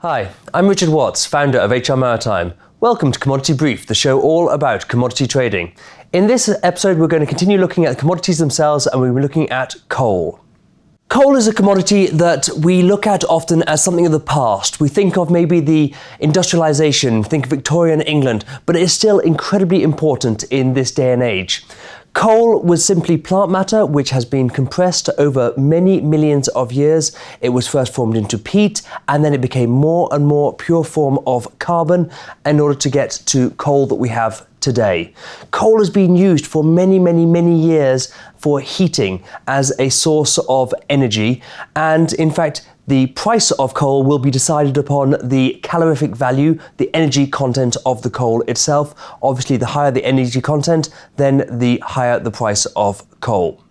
Hi, I'm Richard Watts, founder of HR Maritime. Welcome to Commodity Brief, the show all about commodity trading. In this episode, we're going to continue looking at the commodities themselves, and we'll be looking at coal. Coal is a commodity that we look at often as something of the past. We think of maybe the industrialization, think of Victorian England, but it is still incredibly important in this day and age. Coal was simply plant matter which has been compressed over many millions of years. It was first formed into peat, and then it became more and more pure form of carbon in order to get to coal that we have today. Coal has been used for many years for heating as a source of energy, and in fact the price of coal will be decided upon the calorific value, the energy content of the coal itself. Obviously, the higher the energy content, then the higher the price of coal.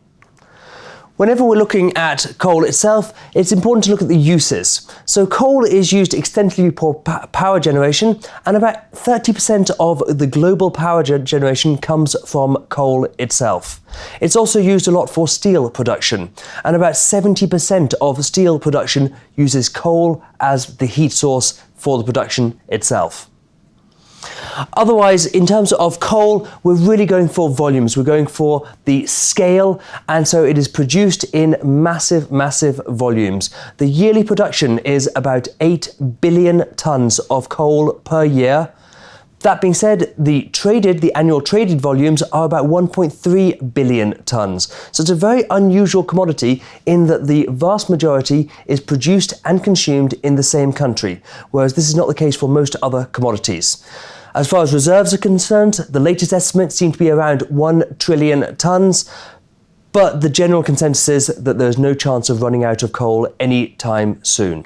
Whenever we're looking at coal itself, it's important to look at the uses. So coal is used extensively for power generation, and about 30% of the global power generation comes from coal itself. It's also used a lot for steel production, and about 70% of steel production uses coal as the heat source for the production itself. Otherwise, in terms of coal, we're really going for volumes. We're going for the scale, and so it is produced in massive volumes. The yearly production is about 8 billion tons of coal per year. That being said, the annual traded volumes are about 1.3 billion tons. So it's a very unusual commodity in that the vast majority is produced and consumed in the same country, whereas this is not the case for most other commodities. As far as reserves are concerned, the latest estimates seem to be around 1 trillion tons, but the general consensus is that there's no chance of running out of coal anytime soon.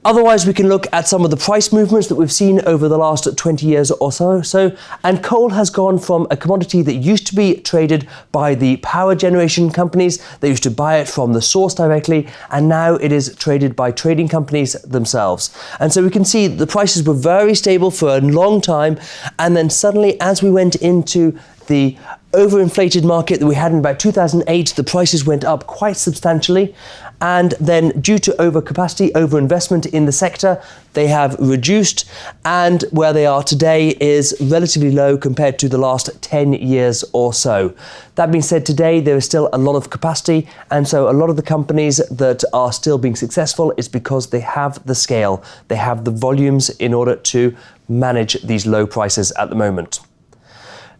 Otherwise, we can look at some of the price movements that we've seen over the last 20 years or so, and coal has gone from a commodity that used to be traded by the power generation companies. They used to buy it from the source directly, and now it is traded by trading companies themselves. And so we can see the prices were very stable for a long time, and then suddenly, as we went into the overinflated market that we had in about 2008, the prices went up quite substantially, and then due to overcapacity, overinvestment in the sector, they have reduced, and where they are today is relatively low compared to the last 10 years or so. That being said, today there is still a lot of capacity, and so a lot of the companies that are still being successful is because they have the scale, they have the volumes in order to manage these low prices at the moment.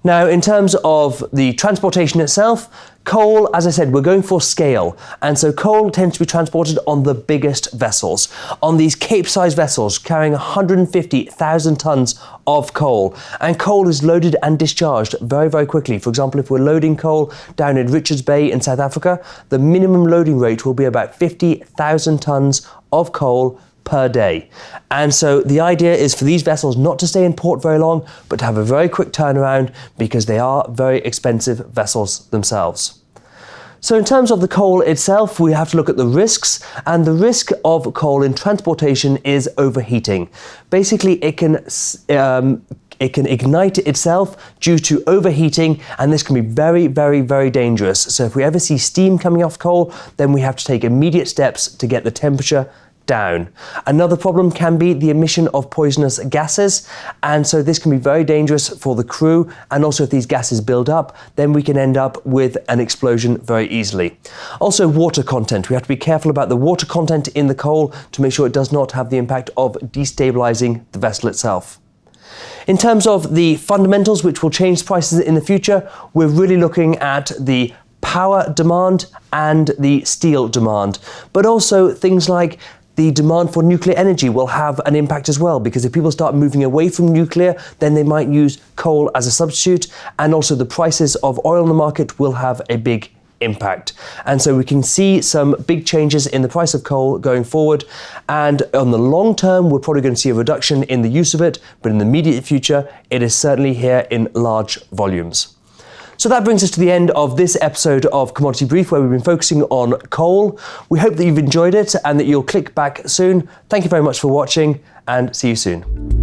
Now, in terms of the transportation itself, coal, as I said, we're going for scale. And so coal tends to be transported on the biggest vessels, on these Cape-sized vessels carrying 150,000 tons of coal. And coal is loaded and discharged very quickly. For example, if we're loading coal down in Richards Bay in South Africa, the minimum loading rate will be about 50,000 tons of coal per day. And so the idea is for these vessels not to stay in port very long, but to have a very quick turnaround because they are very expensive vessels themselves. So in terms of the coal itself, we have to look at the risks, and the risk of coal in transportation is overheating. Basically, it can ignite itself due to overheating, and this can be very dangerous. So if we ever see steam coming off coal, then we have to take immediate steps to get the temperature down. Another problem can be the emission of poisonous gases, and so this can be very dangerous for the crew, and also if these gases build up, then we can end up with an explosion very easily. Also, water content. We have to be careful about the water content in the coal to make sure it does not have the impact of destabilizing the vessel itself. In terms of the fundamentals which will change prices in the future, we're really looking at the power demand and the steel demand, but also things like the demand for nuclear energy will have an impact as well, because if people start moving away from nuclear, then they might use coal as a substitute, and also the prices of oil in the market will have a big impact. And so we can see some big changes in the price of coal going forward, and on the long term we're probably going to see a reduction in the use of it, but in the immediate future it is certainly here in large volumes. So that brings us to the end of this episode of Commodity Brief, where we've been focusing on coal. We hope that you've enjoyed it and that you'll click back soon. Thank you very much for watching, and see you soon.